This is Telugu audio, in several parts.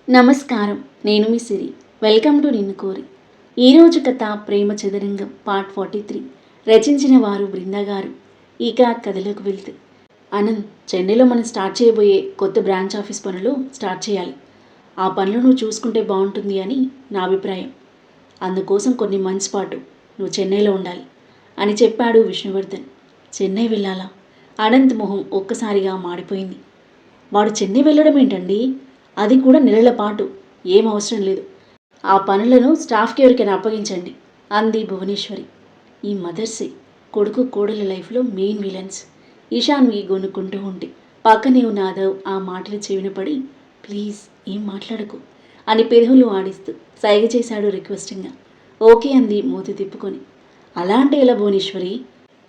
నమస్కారం. నేను మీ సిరి. వెల్కమ్ టు నిన్ను కోరి. ఈరోజు కథ ప్రేమ చదరంగం పార్ట్ 43. రచించిన వారు బృందా గారు. ఇక కథలోకి వెళ్తే, ఆనంద్, చెన్నైలో మనం స్టార్ట్ చేయబోయే కొత్త బ్రాంచ్ ఆఫీస్ పనులు స్టార్ట్ చేయాలి. ఆ పనులు నువ్వు చూసుకుంటే బాగుంటుంది అని నా అభిప్రాయం. అందుకోసం కొన్ని మంత్స్ పాటు నువ్వు చెన్నైలో ఉండాలి అని చెప్పాడు విష్ణువర్ధన్. చెన్నై వెళ్ళాలా? అనంత్ మొహం ఒక్కసారిగా మాడిపోయింది. వాడు చెన్నై వెళ్ళడం ఏంటండి? అది కూడా నెలల పాటు. ఏం అవసరం లేదు. ఆ పనులను స్టాఫ్కి ఎవరికైనా అప్పగించండి అంది భువనేశ్వరి. ఈ మదర్సే కొడుకు కోడల లైఫ్లో మెయిన్ విలన్స్. ఈశాన్వి గొనుక్కుంటూ ఉంటే పక్కనే ఉన్న ఆదవ్ ఆ మాటలు చెవిన పడి, ప్లీజ్ ఏం మాట్లాడకు అని పెదవులు ఆడిస్తూ సైగ చేశాడు రిక్వెస్టింగ్గా. ఓకే అంది మూతి తిప్పుకొని. అలా అంటే ఎలా భువనేశ్వరి?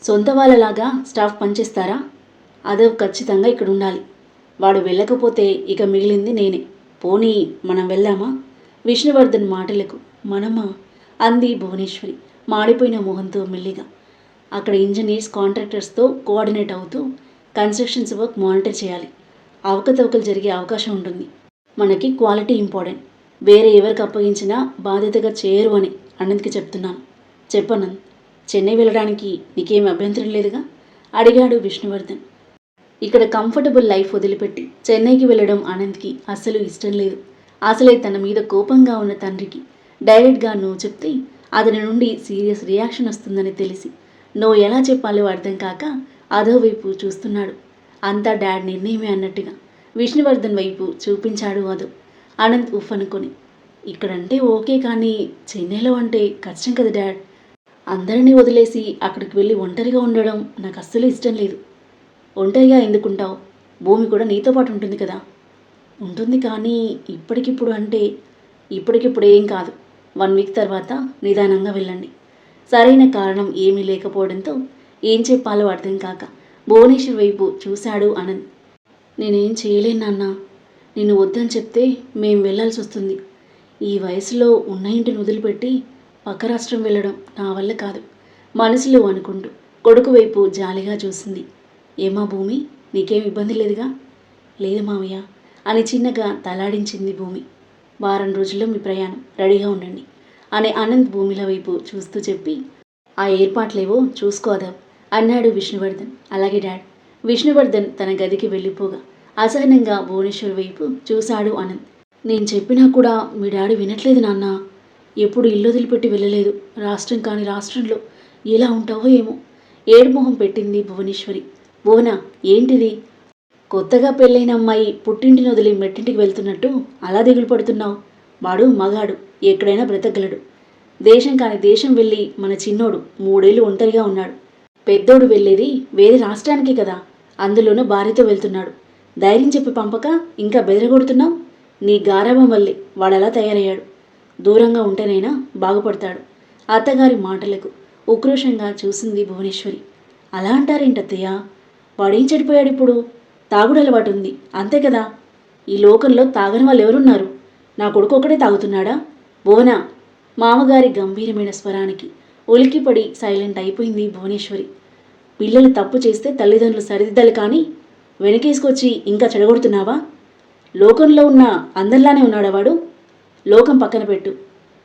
సొంత వాళ్ళలాగా స్టాఫ్ పనిచేస్తారా? ఆదవ్ ఖచ్చితంగా ఇక్కడ ఉండాలి. వాడు వెళ్ళకపోతే ఇక మిగిలింది నేనే. పోనీ మనం వెళ్దామా? విష్ణువర్ధన్ మాటలకు మనమా అంది భువనేశ్వరి మాడిపోయిన మొహంతో మెల్లిగా. అక్కడ ఇంజనీర్స్ కాంట్రాక్టర్స్తో కోఆర్డినేట్ అవుతూ కన్స్ట్రక్షన్స్ వర్క్ మానిటర్ చేయాలి. అవకతవకలు జరిగే అవకాశం ఉంటుంది. మనకి క్వాలిటీ ఇంపార్టెంట్. వేరే ఎవరికి అప్పగించినా బాధ్యతగా చేయరు అని అనంత్కి చెప్తున్నాను. చెప్పనంద్, చెన్నై వెళ్ళడానికి నీకేం అభ్యంతరం లేదుగా అడిగాడు విష్ణువర్ధన్. ఇక్కడ కంఫర్టబుల్ లైఫ్ వదిలిపెట్టి చెన్నైకి వెళ్ళడం ఆనంద్కి అస్సలు ఇష్టం లేదు. అసలే తన మీద కోపంగా ఉన్న తండ్రికి డైరెక్ట్గా నో చెప్తే అతని నుండి సీరియస్ రియాక్షన్ వస్తుందని తెలిసి నో ఎలా చెప్పాలో అర్థం కాక అదో వైపు చూస్తున్నాడు. అంతా డాడ్ నిర్ణయమే అన్నట్టుగా విష్ణువర్ధన్ వైపు చూపించాడు అదో. అనంత్ ఉఫ్ అనుకొని, ఇక్కడంటే ఓకే, కానీ చెన్నైలో అంటే కష్టం కదా డాడ్. అందరినీ వదిలేసి అక్కడికి వెళ్ళి ఒంటరిగా ఉండడం నాకు అస్సలు ఇష్టం లేదు. ఒంటరిగా ఎందుకుంటావు? భూమి కూడా నీతో పాటు ఉంటుంది కదా. ఉంటుంది, కానీ ఇప్పటికిప్పుడు అంటే ఇప్పటికిప్పుడు ఏం కాదు. 1 వీక్ తర్వాత నిదానంగా వెళ్ళండి. సరైన కారణం ఏమీ లేకపోవడంతో ఏం చెప్పాలో అర్థం కాక భువనేశ్వర్ వైపు చూశాడు అనంత్. నేనేం చేయలేను నాన్న. నిన్ను వద్దని చెప్తే మేం వెళ్ళాల్సి వస్తుంది. ఈ వయసులో ఉన్న ఇంటిని వదిలిపెట్టి పక్క రాష్ట్రం వెళ్ళడం నా వల్ల కాదు మనసులో అనుకుంటూ కొడుకు వైపు జాలిగా చూసింది. ఏమా భూమి, నీకేం ఇబ్బంది లేదుగా? లేదు మావయ్య అని చిన్నగా తలాడించింది భూమి. వారం రోజుల్లో మీ ప్రయాణం, రెడీగా ఉండండి అని అనంత్ భూమిల వైపు చూస్తూ చెప్పి, ఆ ఏర్పాట్లేవో చూసుకోదాం అన్నాడు విష్ణువర్ధన్. అలాగే డాడ్. విష్ణువర్ధన్ తన గదికి వెళ్ళిపోగా అసహనంగా భువనేశ్వర్ వైపు చూశాడు అనంత్. నేను చెప్పినా కూడా మీ డాడీ వినట్లేదు నాన్న. ఎప్పుడు ఇల్లు వదిలిపెట్టి వెళ్ళలేదు. రాష్ట్రం కాని రాష్ట్రంలో ఎలా ఉంటావో ఏమో ఏడుమొహం పెట్టింది భువనేశ్వరి. భువన, ఏంటిది? కొత్తగా పెళ్ళైన అమ్మాయి పుట్టింటిని వదిలి మెట్టింటికి వెళ్తున్నట్టు అలా దిగులు పడుతున్నావు? వాడు మగాడు, ఎక్కడైనా బ్రతకగలడు. దేశం కాని దేశం వెళ్ళి మన చిన్నోడు 3 ఏళ్ళు ఒంటరిగా ఉన్నాడు. పెద్దోడు వెళ్ళేది వేరే రాష్ట్రానికి కదా, అందులోనూ భార్యతో వెళ్తున్నాడు. ధైర్యం చెప్పి పంపక ఇంకా బెదరగొడుతున్నావు. నీ గారాబం వల్లే వాడలా తయారయ్యాడు. దూరంగా ఉంటేనైనా బాగుపడతాడు. అత్తగారి మాటలకు ఉక్రోషంగా చూసింది భువనేశ్వరి. అలా అంటారేంటత్తయ్య? వాడేం చెడిపోయాడు ఇప్పుడు? తాగుడు అలవాటు ఉంది, అంతే కదా. ఈ లోకంలో తాగని వాళ్ళు ఎవరున్నారు? నా కొడుకు ఒకడే తాగుతున్నాడా? భువన! మామగారి గంభీరమైన స్వరానికి ఉలిక్కిపడి సైలెంట్ అయిపోయింది భువనేశ్వరి. పిల్లలు తప్పు చేస్తే తల్లిదండ్రులు సరిదిద్దాలి, కానీ వెనకేసుకొచ్చి ఇంకా చెడగొడుతున్నావా? లోకంలో ఉన్న అందరిలానే ఉన్నాడా వాడు? లోకం పక్కన పెట్టు.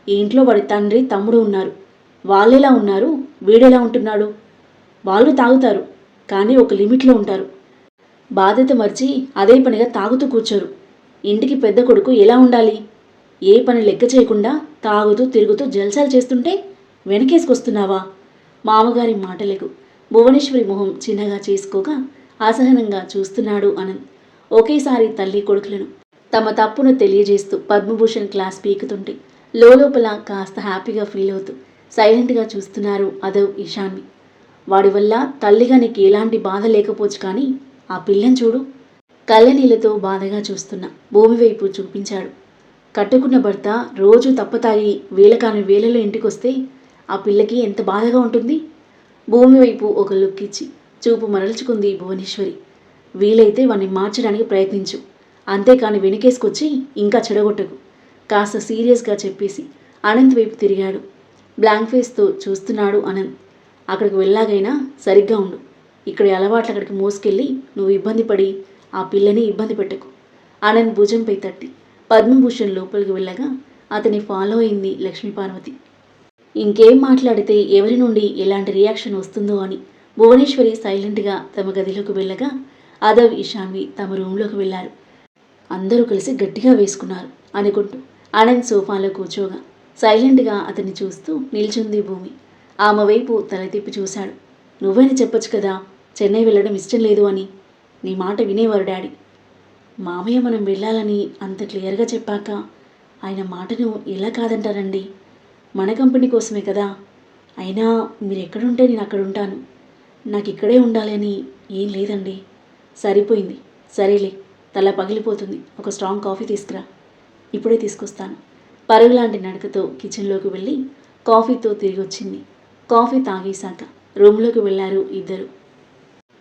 ఈ ఇంట్లో వాడి తండ్రి తమ్ముడు ఉన్నారు. వాళ్ళెలా ఉన్నారు, వీడెలా ఉంటున్నాడు? వాళ్ళు తాగుతారు, కానీ ఒక లిమిట్లో ఉంటారు. బాధ్యత మర్చి అదే పనిగా తాగుతూ కూర్చోరు. ఇంటికి పెద్ద కొడుకు ఎలా ఉండాలి? ఏ పని లెక్క చేయకుండా తాగుతూ తిరుగుతూ జల్సాలు చేస్తుంటే వెనకేసుకొస్తున్నావా? మామగారి మాటలకు భువనేశ్వరి మొహం చిన్నగా చేసుకోగా అసహనంగా చూస్తున్నాడు అనంత్. ఒకేసారి తల్లి కొడుకులను తమ తప్పును తెలియజేస్తూ పద్మభూషణ్ క్లాస్ పీకుతుంటే లోపల కాస్త హ్యాపీగా ఫీల్ అవుతూ సైలెంట్గా చూస్తున్నారు అదవ్, ఈశాన్వి. వాడి వల్ల తల్లిగా నీకు ఎలాంటి బాధ లేకపోవచ్చు, కానీ ఆ పిల్లని చూడు. కళ్ళనీళ్లతో బాధగా చూస్తున్న భూమి వైపు చూపించాడు. కట్టుకున్న భర్త రోజు తప్పతాగి వేళకాని వేళలో ఇంటికొస్తే ఆ పిల్లకి ఎంత బాధగా ఉంటుంది? భూమి వైపు ఒక లుక్ ఇచ్చి చూపు మరల్చుకుంది భువనేశ్వరి. వీలైతే వాణ్ణి మార్చడానికి ప్రయత్నించు, అంతేకాని వెనకేసుకొచ్చి ఇంకా చెడగొట్టకు కాస్త సీరియస్గా చెప్పేసి అనంత్ వైపు తిరిగాడు. బ్లాంక్ ఫేస్తో చూస్తున్నాడు అనంత్. అక్కడికి వెళ్ళాగైనా సరిగ్గా ఉండు. ఇక్కడ అలవాట్లు అక్కడికి మోసుకెళ్ళి నువ్వు ఇబ్బంది పడి ఆ పిల్లని ఇబ్బంది పెట్టకు. అనంత్ భుజంపై తట్టి పద్మభూషణ్ లోపలికి వెళ్ళగా అతని ఫాలో అయింది లక్ష్మీపార్వతి. ఇంకేం మాట్లాడితే ఎవరి నుండి ఎలాంటి రియాక్షన్ వస్తుందో అని భువనేశ్వరి సైలెంట్గా తమ గదిలోకి వెళ్ళగా అదవ్, ఇషాన్వి తమ రూంలోకి వెళ్ళారు. అందరూ కలిసి గట్టిగా వేసుకున్నారు అనుకుంటూ ఆనంద్ సోఫాలో కూర్చోగా సైలెంట్గా అతన్ని చూస్తూ నిల్చుంది భూమి. ఆమె వైపు తల తిప్పి చూశాడు. నువ్వైనా చెప్పొచ్చు కదా చెన్నై వెళ్ళడం ఇష్టం లేదు అని. నీ మాట వినేవారు డాడీ. మామయ్య మనం వెళ్ళాలని అంత క్లియర్గా చెప్పాక ఆయన మాటను ఎలా కాదంటారండి? మన కంపెనీ కోసమే కదా. అయినా మీరు ఎక్కడుంటే నేను అక్కడ ఉంటాను. నాకు ఇక్కడే ఉండాలి అని ఏం లేదండి. సరిపోయింది. సరేలే, తల పగిలిపోతుంది. ఒక స్ట్రాంగ్ కాఫీ తీసుకురా. ఇప్పుడే తీసుకొస్తాను. పరుగులాంటి నడకతో కిచెన్లోకి వెళ్ళి కాఫీతో తిరిగి వచ్చింది. కాఫీ తాగేశాక రూమ్లోకి వెళ్ళారు ఇద్దరు.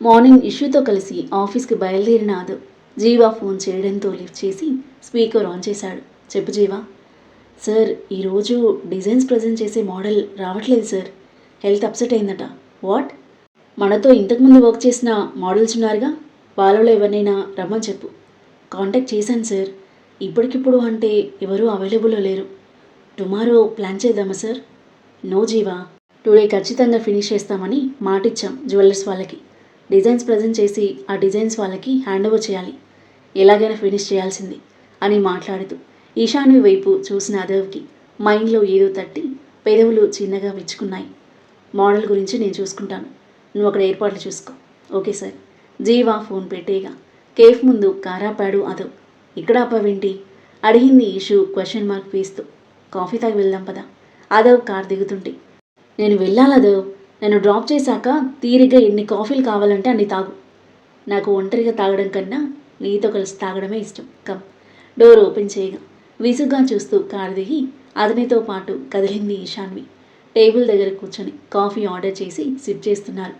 మార్నింగ్ ఇష్యూతో కలిసి ఆఫీస్కి బయలుదేరిన ఆదవ్ జీవా ఫోన్ చేయడంతో లిఫ్ట్ చేసి స్పీకర్ ఆన్ చేశాడు. చెప్పు జీవా. సార్, ఈరోజు డిజైన్స్ ప్రజెంట్ చేసే మోడల్ రావట్లేదు సార్. హెల్త్ అప్సెట్ అయిందట. వాట్? మనతో ఇంతకుముందు వర్క్ చేసిన మోడల్స్ ఉన్నారుగా, వాళ్ళలో ఎవరినైనా రమ్మని చెప్పు. కాంటాక్ట్ చేశాను సార్. ఇప్పటికిప్పుడు అంటే ఎవరూ అవైలబుల్లో లేరు. టుమారో ప్లాన్ చేద్దామా సార్? నో జీవా, టుడే ఖచ్చితంగా ఫినిష్ చేస్తామని మాటిచ్చాం జ్యువెలర్స్ వాళ్ళకి. డిజైన్స్ ప్రజెంట్ చేసి ఆ డిజైన్స్ వాళ్ళకి హ్యాండ్ ఓవర్ చేయాలి. ఎలాగైనా ఫినిష్ చేయాల్సింది అని మాట్లాడుతూ ఈశాన్వి వైపు చూసిన అదవ్కి మైండ్లో ఏదో తట్టి పెదవులు చిన్నగా విచ్చుకున్నాయి. మోడల్ గురించి నేను చూసుకుంటాను, నువ్వు అక్కడ ఏర్పాట్లు చూసుకో. Okay sir. జీవా ఫోన్ పెట్టేగా కేఫ్ ముందు కారాపాడు అదవ్. ఇక్కడ ఆపావేంటి అడిగింది ఈషు క్వశ్చన్ మార్క్ వేస్తూ. కాఫీ తాగి వెళ్దాం పదా. అదవ్ కార్ దిగుతుంటే. నేను వెళ్ళాలదవ్. నన్ను డ్రాప్ చేశాక తీరిగ్గా ఎన్ని కాఫీలు కావాలంటే అన్ని తాగు. నాకు ఒంటరిగా తాగడం కన్నా నీతో కలిసి తాగడమే ఇష్టం. కమ్. డోర్ ఓపెన్ చేయగా విసుగ్గా చూస్తూ కారు దిగి అతనితో పాటు కదిలింది ఈశాన్వి. టేబుల్ దగ్గర కూర్చొని కాఫీ ఆర్డర్ చేసి సిప్ చేస్తున్నారు.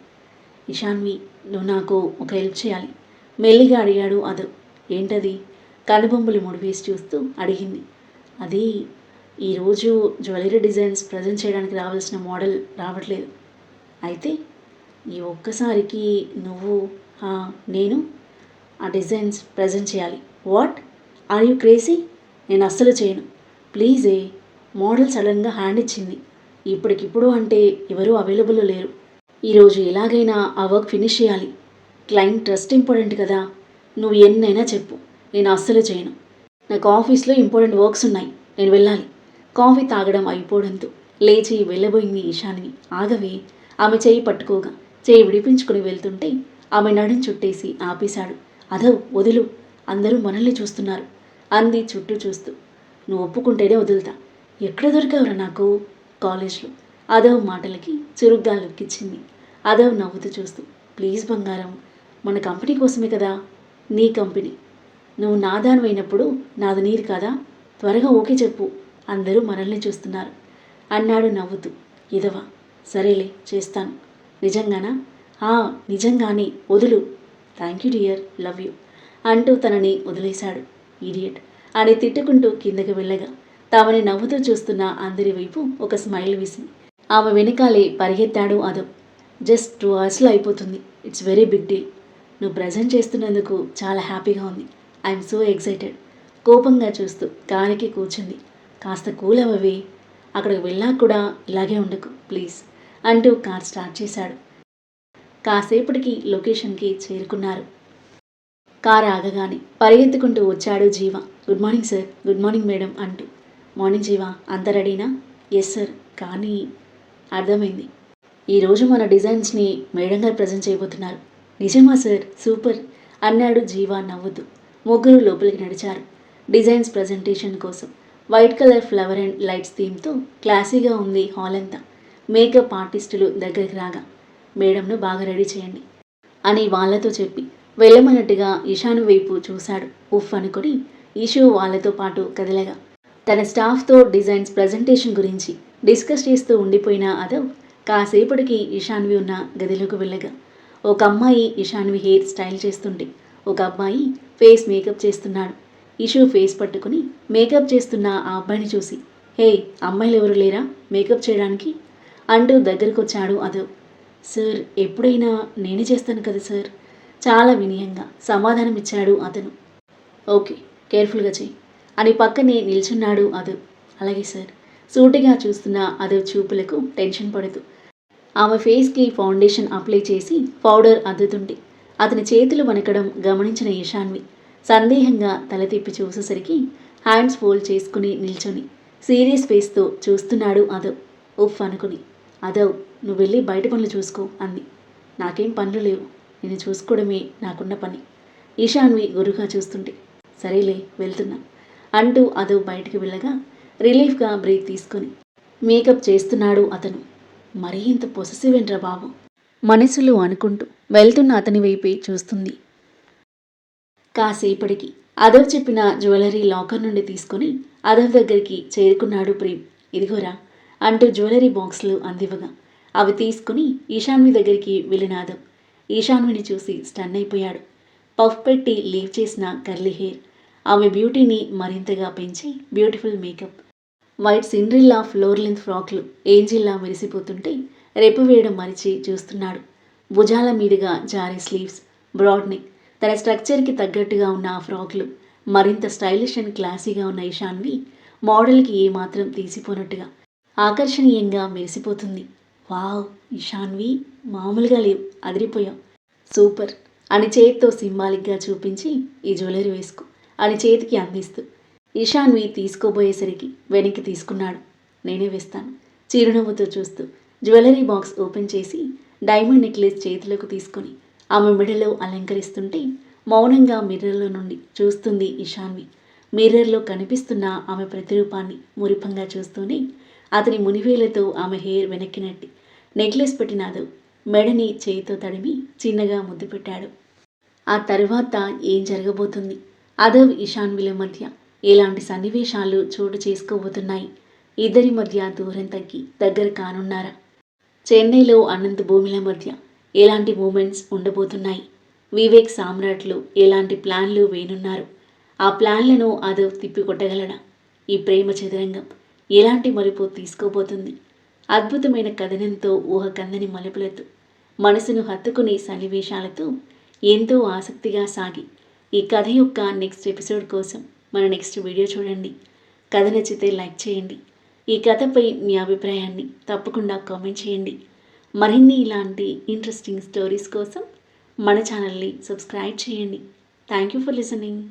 ఈశాన్వి, నువ్వు నాకు ఒక హెల్ప్ చేయాలి మెల్లిగా అడిగాడు అదవ్. ఏంటది? కనుబొమ్మలు ముడివేసి చూస్తూ అడిగింది. అది ఈరోజు జ్యువెలరీ డిజైన్స్ ప్రజెంట్ చేయడానికి రావాల్సిన మోడల్ రావట్లేదు. అయితే ఈ ఒక్కసారికి నువ్వు నేను ఆ డిజైన్స్ ప్రజెంట్ చేయాలి. వాట్? Are you crazy? నేను అస్సలు చేయను. ప్లీజే. మోడల్ సడన్గా హ్యాండ్ ఇచ్చింది. ఇప్పటికిప్పుడు అంటే ఎవరూ అవైలబుల్లో లేరు. ఈరోజు ఎలాగైనా ఆ వర్క్ ఫినిష్ చేయాలి. క్లయింట్ ట్రస్ట్ ఇంపార్టెంట్ కదా. నువ్వు ఎన్నైనా చెప్పు, నేను అస్సలు చేయను. నాకు ఆఫీస్లో ఇంపార్టెంట్ వర్క్స్ ఉన్నాయి, నేను వెళ్ళాలి. కాఫీ తాగడం అయిపోవడంతో లేచి వెళ్ళబోయింది ఈశాన్వి. ఆగవే. ఆమె చేయి పట్టుకోగా చేయి విడిపించుకుని వెళ్తుంటే ఆమె నడుం చుట్టేసి ఆపేశాడు. అదవ్, వదులు, అందరూ మనల్ని చూస్తున్నారు అంది చుట్టూ చూస్తూ. నువ్వు ఒప్పుకుంటేనే వదులుతా. ఎక్కడ దొరికావురా నాకు? కాలేజ్లో. అదవ్ మాటలకి చురుగ్గా లుక్కిచ్చింది. అదవ్ నవ్వుతూ చూస్తూ, ప్లీజ్ బంగారం, మన కంపెనీ కోసమే కదా. నీ కంపెనీ. నువ్వు నాదానివైనప్పుడు నాది నీరు కాదా? త్వరగా ఓకే చెప్పు, అందరూ మనల్ని చూస్తున్నారు అన్నాడు నవ్వుతూ. ఇదవా. సరేలే, చేస్తాను. నిజంగానా? నిజంగానే, వదులు. Thank you dear, love you అంటూ తనని వదిలేశాడు. ఈడియట్ అని తిట్టుకుంటూ కిందకి వెళ్ళగా తామని నవ్వుతూ చూస్తున్న అందరి వైపు ఒక స్మైల్ వేసింది. ఆమె వెనకాలే పరిగెత్తాడు అదవ్. జస్ట్ 2 అవర్స్లో అయిపోతుంది. It's very big deal. నువ్వు ప్రజెంట్ చేస్తున్నందుకు చాలా హ్యాపీగా ఉంది. I'm so excited. కోపంగా చూస్తూ కారుకి కూర్చుంది. కాస్త కూల్ అవ్వవే. అక్కడికి వెళ్ళాక కూడా ఇలాగే ఉండకు ప్లీజ్ అంటూ కార్ స్టార్ట్ చేశాడు. కాసేపటికి లొకేషన్కి చేరుకున్నారు. కార్ ఆగగానే పరిగెత్తుకుంటూ వచ్చాడు Jeeva. Good morning sir. Good morning madam అంటూ. మార్నింగ్ జీవ, అంత రెడీనా? Yes sir. కానీ అర్థమైంది. ఈరోజు మన డిజైన్స్ని మేడం గారు ప్రజెంట్ చేయబోతున్నారు. నిజమా సార్? సూపర్ అన్నాడు జీవ నవ్వుతూ. ముగ్గురు లోపలికి నడిచారు. డిజైన్స్ ప్రజెంటేషన్ కోసం white colour flower and lights థీమ్తో క్లాసీగా ఉంది హాల్ అంతా. మేకప్ ఆర్టిస్టులు దగ్గరికి రాగా మేడంను బాగా రెడీ చేయండి అని వాళ్ళతో చెప్పి వెళ్ళమన్నట్టుగా ఈశాను వైపు చూశాడు. ఉఫ్ అనుకొని ఈషు వాళ్ళతో పాటు కదిలగా తన స్టాఫ్తో డిజైన్స్ ప్రజెంటేషన్ గురించి డిస్కస్ చేస్తూ ఉండిపోయిన అదవ్ కాసేపటికి ఈశాన్వి ఉన్న గదిలోకి వెళ్ళగా ఒక అమ్మాయి ఈశాన్వి హెయిర్ స్టైల్ చేస్తుంటే ఒక అబ్బాయి ఫేస్ మేకప్ చేస్తున్నాడు. ఇషు ఫేస్ పట్టుకుని మేకప్ చేస్తున్న ఆ అబ్బాయిని చూసి, హే, అమ్మాయిలు ఎవరు లేరా మేకప్ చేయడానికి అంటూ దగ్గరకు వచ్చాడు అదవ్. సార్, ఎప్పుడైనా నేనే చేస్తాను కదా సార్, చాలా వినయంగా సమాధానం ఇచ్చాడు అతను. ఓకే, కేర్ఫుల్గా చెయ్యి అని పక్కనే నిల్చున్నాడు అదవ్. అలాగే సార్. సూటిగా చూస్తున్న అదవ్ చూపులకు టెన్షన్ పడుతూ ఆమె ఫేస్కి ఫౌండేషన్ అప్లై చేసి పౌడర్ అద్దుతుంటే అతని చేతులు వణకడం గమనించిన ఇషాన్వి సందేహంగా తల తిప్పి చూసేసరికి హ్యాండ్స్ ఫోల్డ్ చేసుకుని నిల్చొని సీరియస్ ఫేస్తో చూస్తున్నాడు అదవ్. ఉఫ్ అనుకుని, అదవ్ నువ్వు వెళ్ళి బయట పనులు చూసుకో అంది. నాకేం పనులు లేవు, నేను చూసుకోవడమే నాకున్న పని. ఈశాన్వి గురుగా చూస్తుంటే సరేలే వెళ్తున్నా అంటూ అదవ్ బయటికి వెళ్ళగా రిలీఫ్గా బ్రీత్ తీసుకొని మేకప్ చేస్తున్నాడు అతను. మరీ ఇంత పొసెసివ్ ఏంట్రా బాబు మనసులో అనుకుంటూ వెళ్తున్న అతని వైపే చూస్తుంది. కాసేపటికి అదవ్ చెప్పిన జ్యువెలరీ లాకర్ నుండి తీసుకొని అదవ్ దగ్గరికి చేరుకున్నాడు ప్రేమ్. ఇదిగోరా అంటూ జ్యువెలరీ బాక్స్లు అందివ్వగా అవి తీసుకుని ఈశాన్వి దగ్గరికి వెళ్ళిన అదవ్ ఈశాన్విని చూసి స్టన్ అయిపోయాడు. పఫ్ పెట్టి లీవ్ చేసిన కర్లీ హెయిర్ ఆమె బ్యూటీని మరింతగా పెంచి beautiful makeup, white Cinderella floor length ఫ్రాక్లు ఏంజిల్లా మెరిసిపోతుంటే రెప్పు వేయడం మరిచి చూస్తున్నాడు. భుజాల మీదుగా జారీ స్లీవ్స్, బ్రాడ్ నెక్, తన స్ట్రక్చర్కి తగ్గట్టుగా ఉన్న ఆ ఫ్రాక్లు మరింత స్టైలిష్ అండ్ క్లాసీగా ఉన్న ఈశాన్వి మోడల్కి ఏమాత్రం తీసిపోనట్టుగా ఆకర్షణీయంగా మెరిసిపోతుంది. వావ్ ఈశాన్వి మామూలుగా లేవు, అదిరిపోయాం, సూపర్ అని చేతితో సింబాలిక్గా చూపించి ఈ జ్యువెలరీ వేసుకో అని చేతికి అందిస్తూ ఈశాన్వి తీసుకోబోయేసరికి వెనక్కి తీసుకున్నాడు. నేనే వేస్తాను చిరునవ్వుతో చూస్తూ జ్యువెలరీ బాక్స్ ఓపెన్ చేసి డైమండ్ నెక్లెస్ చేతులకు తీసుకొని ఆమె మెడలో అలంకరిస్తుంటే మౌనంగా మిర్రర్లో నుండి చూస్తుంది ఈశాన్వి. మిర్రర్లో కనిపిస్తున్న ఆమె ప్రతిరూపాన్ని మురిపంగా చూస్తూనే అతని మునివేలతో ఆమె హెయిర్ వెనక్కి నెట్టి నెక్లెస్ పెట్టిన అదవ్ మెడని చేయితో తడిమి చిన్నగా ముద్దు పెట్టాడు. ఆ తర్వాత ఏం జరగబోతుంది? అదవ్ ఈశాన్విల మధ్య ఎలాంటి సన్నివేశాలు చోటు చేసుకోబోతున్నాయి? ఇద్దరి మధ్య దూరం తగ్గి దగ్గర కానున్నారా? చెన్నైలో అనంత భూమిల మధ్య ఎలాంటి మూమెంట్స్ ఉండబోతున్నాయి? వివేక్ సామ్రాట్లు ఎలాంటి ప్లాన్లు వేనున్నారు? ఆ ప్లాన్లను అదవ్ తిప్పికొట్టగలడా? ఈ ప్రేమ చదరంగం ఎలాంటి మలుపు తీసుకోబోతుంది? అద్భుతమైన కథనంతో ఊహకందని మలుపులతో మనసును హత్తుకునే సన్నివేశాలతో ఎంతో ఆసక్తిగా సాగి ఈ కథ యొక్క నెక్స్ట్ ఎపిసోడ్ కోసం మన నెక్స్ట్ వీడియో చూడండి. కథ నచ్చితే లైక్ చేయండి. ఈ కథపై మీ అభిప్రాయాన్ని తప్పకుండా కామెంట్ చేయండి. మరిన్ని ఇలాంటి ఇంట్రెస్టింగ్ స్టోరీస్ కోసం మన ఛానల్ని సబ్స్క్రైబ్ చేయండి. Thank you for listening.